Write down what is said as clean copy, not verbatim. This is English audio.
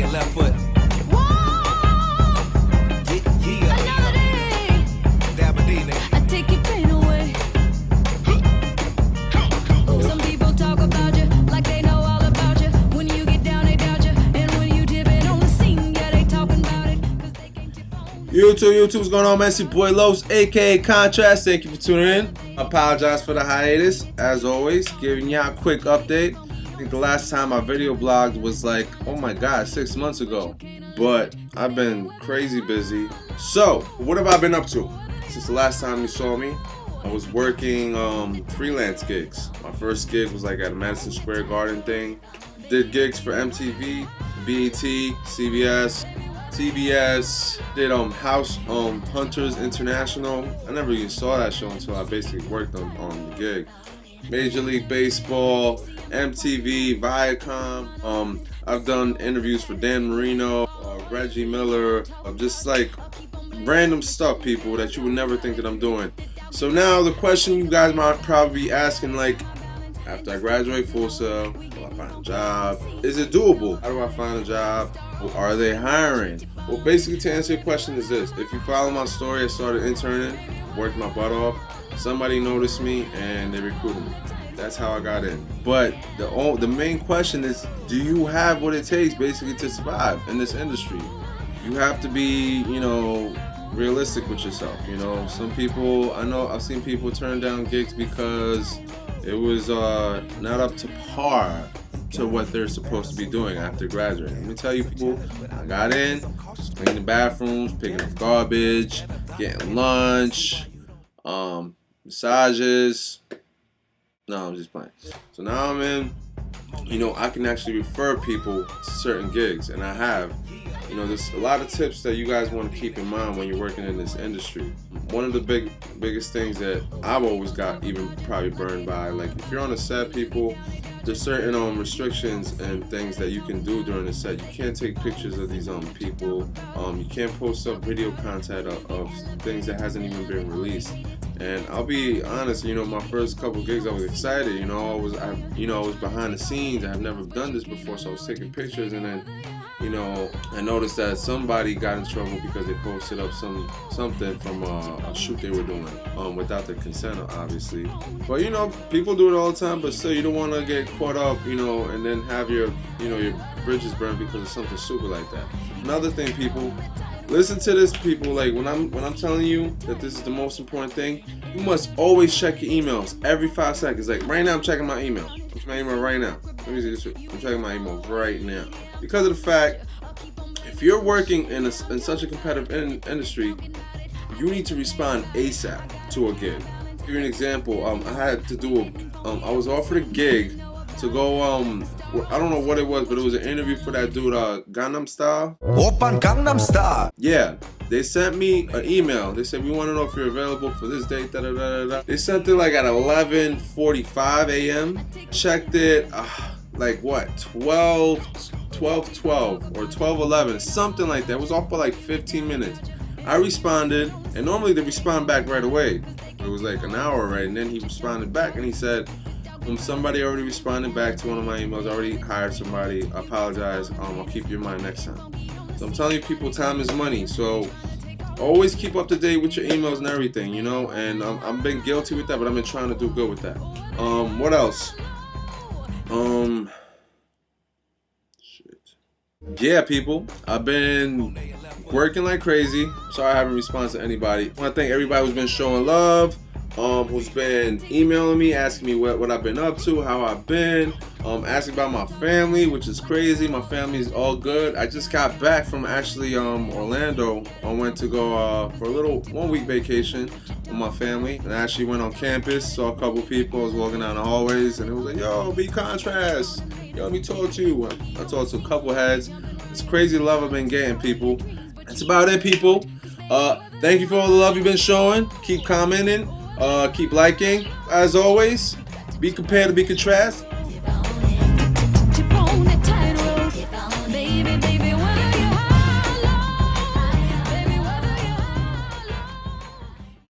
and left foot. I take your pain away. Some people talk about you like they know all about you. When you get down, they doubt you. And when you dip it on the scene, yeah, they talking about it. Cause they can't tip on you. YouTube, what's going on, man? It's your boy Los, aka Contrast. Thank you for tuning in. I apologize for the hiatus, as always. Giving y'all a quick update. I think the last time I video blogged was like, oh my god, 6 months ago. But I've been crazy busy. So, what have I been up to? Since the last time you saw me, I was working freelance gigs. My first gig was like at a Madison Square Garden thing. Did gigs for MTV, BET, CBS, TBS. Did House Hunters International. I never even saw that show until I basically worked on the gig. Major League Baseball, MTV, Viacom. I've done interviews for Dan Marino, Reggie Miller, just like random stuff, people, that you would never think that I'm doing. So now the question you guys might probably be asking, like, after I graduate Full Sail, will I find a job? Is it doable? How do I find a job? Or are they hiring? Well, basically, to answer your question is this. If you follow my story, I started interning, worked my butt off. Somebody noticed me and they recruited me. That's how I got in. But the main question is, do you have what it takes basically to survive in this industry? You have to be, realistic with yourself. Some people, I know I've seen people turn down gigs because it was not up to par to what they're supposed to be doing after graduating. Let me tell you, people, I got in, cleaning the bathrooms, picking up garbage, getting lunch, massages. No, I'm just playing. So now I'm in, I can actually refer people to certain gigs, and I have. There's a lot of tips that you guys want to keep in mind when you're working in this industry. One of the biggest things that I've always got even probably burned by, like if you're on a set, people, there's certain restrictions and things that you can do during the set. You can't take pictures of these people. You can't post up video content of things that hasn't even been released. And I'll be honest, my first couple gigs, I was excited. I was behind the scenes. I've never done this before, so I was taking pictures, and then, I noticed that somebody got in trouble because they posted up something from a shoot they were doing, without the consent, obviously. But people do it all the time. But still, you don't want to get caught up, and then have your bridges burned because of something stupid like that. Another thing, people. Listen to this, people. Like when I'm telling you that this is the most important thing, you must always check your emails every 5 seconds. Like right now, I'm checking my email. I'm checking my email right now. Let me see this. I'm checking my email right now because of the fact, if you're working in such a competitive industry, you need to respond ASAP to a gig. To give you an example, I had to do I was offered a gig to go, I don't know what it was, but it was an interview for that dude, Gangnam Style. Open Gangnam Style. Yeah, they sent me an email. They said, we want to know if you're available for this date, da-da-da-da-da. They sent it like at 11:45 a.m. Checked it, like what, 12 or 12:11, something like that. It was off by like 15 minutes. I responded, and normally they respond back right away. It was like an hour, right? And then he responded back, and he said, somebody already responded back to one of my emails. I already hired somebody. I apologize. I'll keep you in mind next time. So I'm telling you, people, time is money. So always keep up to date with your emails and everything, And I've been guilty with that, but I've been trying to do good with that. What else? Yeah, people, I've been working like crazy. Sorry I haven't responded to anybody. I want to thank everybody who's been showing love. Who's been emailing me, asking me what I've been up to, how I've been, asking about my family, which is crazy. My family's all good. I just got back from actually Orlando. I went to go for a little 1-week vacation with my family, and I actually went on campus, saw a couple people. I was walking down the hallways, and it was like, yo, be Contrast. Yo, let me talk to you. I talked to a couple heads. It's crazy love I've been getting, people. That's about it, people. Thank you for all the love you've been showing. Keep commenting. Keep liking. As always, be compared to be contrast.